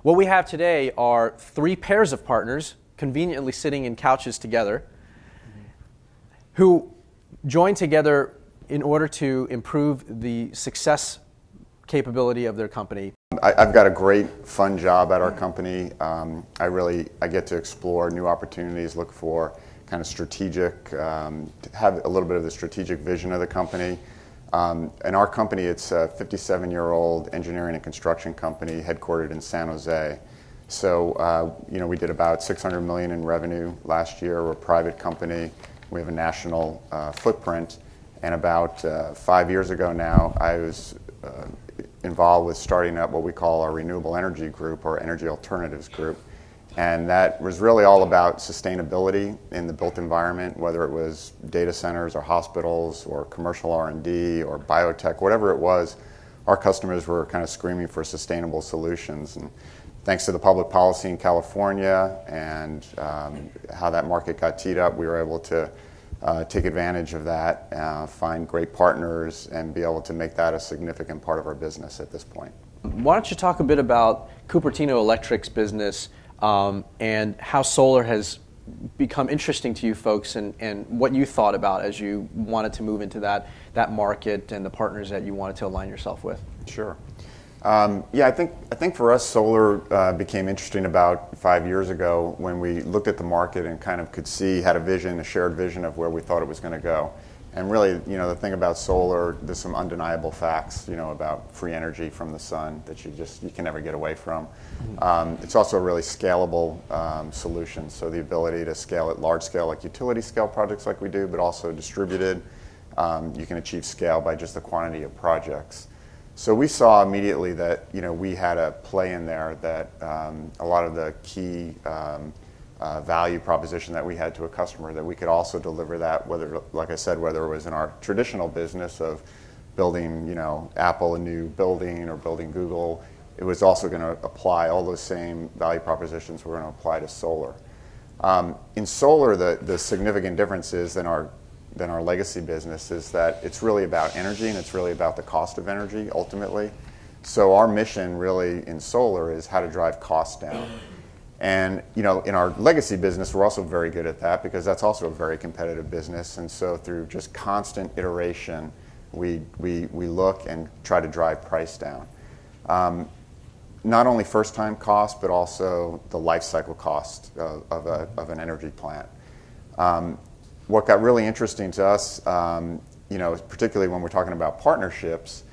What we have today are three pairs of partners conveniently sitting in couches together who join together in order to improve the success capability of their company. I've got a great, fun job at our company. I get to explore new opportunities, look for kind of strategic, have a little bit of the strategic vision of the company. In our company, it's a 57-year-old engineering and construction company headquartered in San Jose. So, we did about $600 million in revenue last year. We're a private company. We have a national footprint. And about 5 years ago now, I was involved with starting up what we call our renewable energy group, or energy alternatives group. And that was really all about sustainability in the built environment, whether it was data centers or hospitals or commercial R&D or biotech, whatever it was. Our customers were kind of screaming for sustainable solutions. And thanks to the public policy in California and how that market got teed up, we were able to take advantage of that, find great partners, and be able to make that a significant part of our business at this point. Why don't you talk a bit about Cupertino Electric's business and how solar has become interesting to you folks, and what you thought about as you wanted to move into that market and the partners that you wanted to align yourself with? Sure. I think for us, solar became interesting about 5 years ago when we looked at the market and kind of could see, had a shared vision of where we thought it was going to go. And really, the thing about solar, there's some undeniable facts, about free energy from the sun that you can never get away from. It's also a really scalable solution, so the ability to scale at large scale, like utility scale projects like we do, but also distributed. You can achieve scale by just the quantity of projects. So we saw immediately that we had a play in there, that a lot of the key value proposition that we had to a customer, that we could also deliver that, whether it was in our traditional business of building Apple a new building or building Google. It was also going to apply all those same value propositions we're going to apply to solar. In solar, the significant differences than our legacy business is that it's really about energy, and it's really about the cost of energy ultimately. So our mission really in solar is how to drive costs down. And in our legacy business, we're also very good at that, because that's also a very competitive business. And so through just constant iteration, we look and try to drive price down. Not only first-time cost, but also the life cycle cost of an energy plant. What got really interesting to us, particularly when we're talking about partnerships,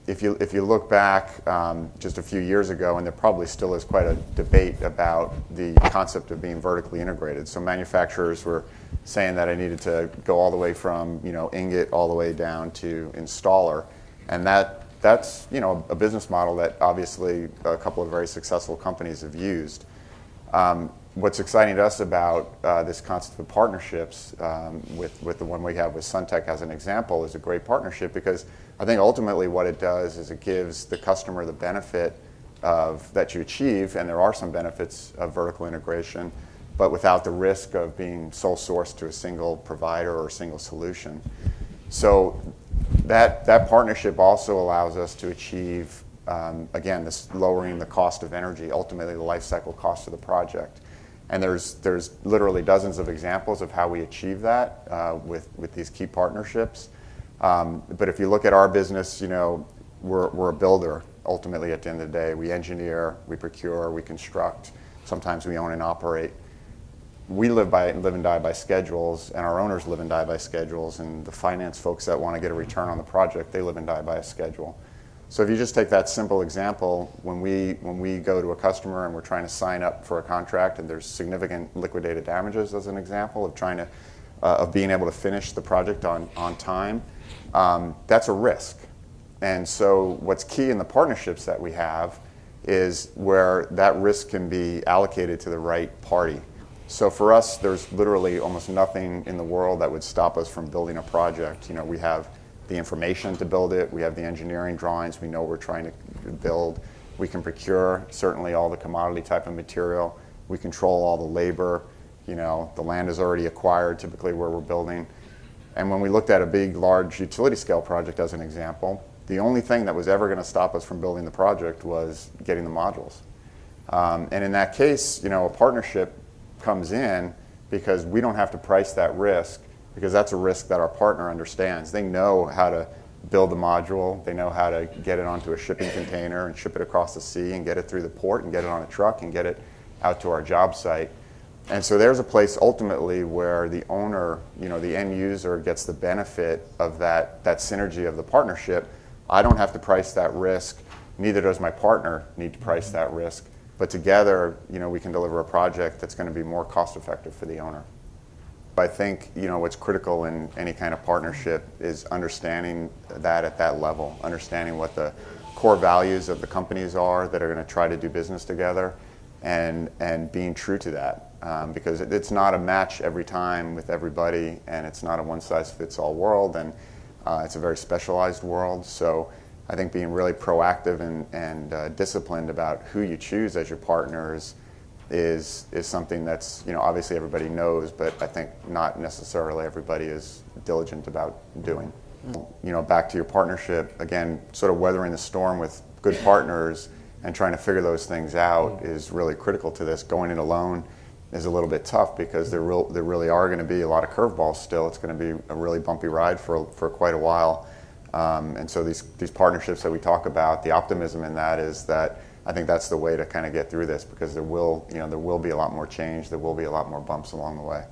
if you look back just a few years ago, and there probably still is quite a debate about the concept of being vertically integrated. So manufacturers were saying that I needed to go all the way from ingot all the way down to installer, and that's a business model that obviously a couple of very successful companies have used. What's exciting to us about this concept of partnerships, with the one we have with Suntech as an example, is a great partnership, because I think ultimately what it does is it gives the customer the benefit that you achieve, and there are some benefits of vertical integration, but without the risk of being sole sourced to a single provider or a single solution. So that partnership also allows us to achieve, again, this lowering the cost of energy, ultimately the life cycle cost of the project. And there's literally dozens of examples of how we achieve that with these key partnerships. But if you look at our business, we're a builder ultimately at the end of the day. We engineer, we procure, we construct. Sometimes we own and operate. We live and die by schedules, and our owners live and die by schedules, and the finance folks that want to get a return on the project, they live and die by a schedule. So if you just take that simple example, when we go to a customer and we're trying to sign up for a contract and there's significant liquidated damages, as an example of being able to finish the project on time, that's a risk. And so what's key in the partnerships that we have is where that risk can be allocated to the right party. So for us, there's literally almost nothing in the world that would stop us from building a project. We have the information to build it. We have the engineering drawings. We know what we're trying to build. We can procure certainly all the commodity type of material. We control all the labor. The land is already acquired, typically where we're building. And when we looked at a big, large utility scale project as an example, the only thing that was ever going to stop us from building the project was getting the modules. And in that case, a partnership comes in because we don't have to price that risk, because that's a risk that our partner understands. They know how to build a module, they know how to get it onto a shipping container and ship it across the sea and get it through the port and get it on a truck and get it out to our job site. And so there's a place ultimately where the owner, the end user, gets the benefit of that synergy of the partnership. I don't have to price that risk, neither does my partner need to price that risk, but together, we can deliver a project that's going to be more cost effective for the owner. I think what's critical in any kind of partnership is understanding that at that level, understanding what the core values of the companies are that are going to try to do business together, and being true to that, because it's not a match every time with everybody, and it's not a one-size-fits-all world, and it's a very specialized world. So I think being really proactive and disciplined about who you choose as your partners is something that's, obviously everybody knows, but I think not necessarily everybody is diligent about doing. Back to your partnership, again, sort of weathering the storm with good partners and trying to figure those things out is really critical to this. Going it alone is a little bit tough because there really are going to be a lot of curveballs still. It's going to be a really bumpy ride for quite a while. And so these partnerships that we talk about, the optimism in that is that I think that's the way to kind of get through this, because there will be a lot more change, there will be a lot more bumps along the way.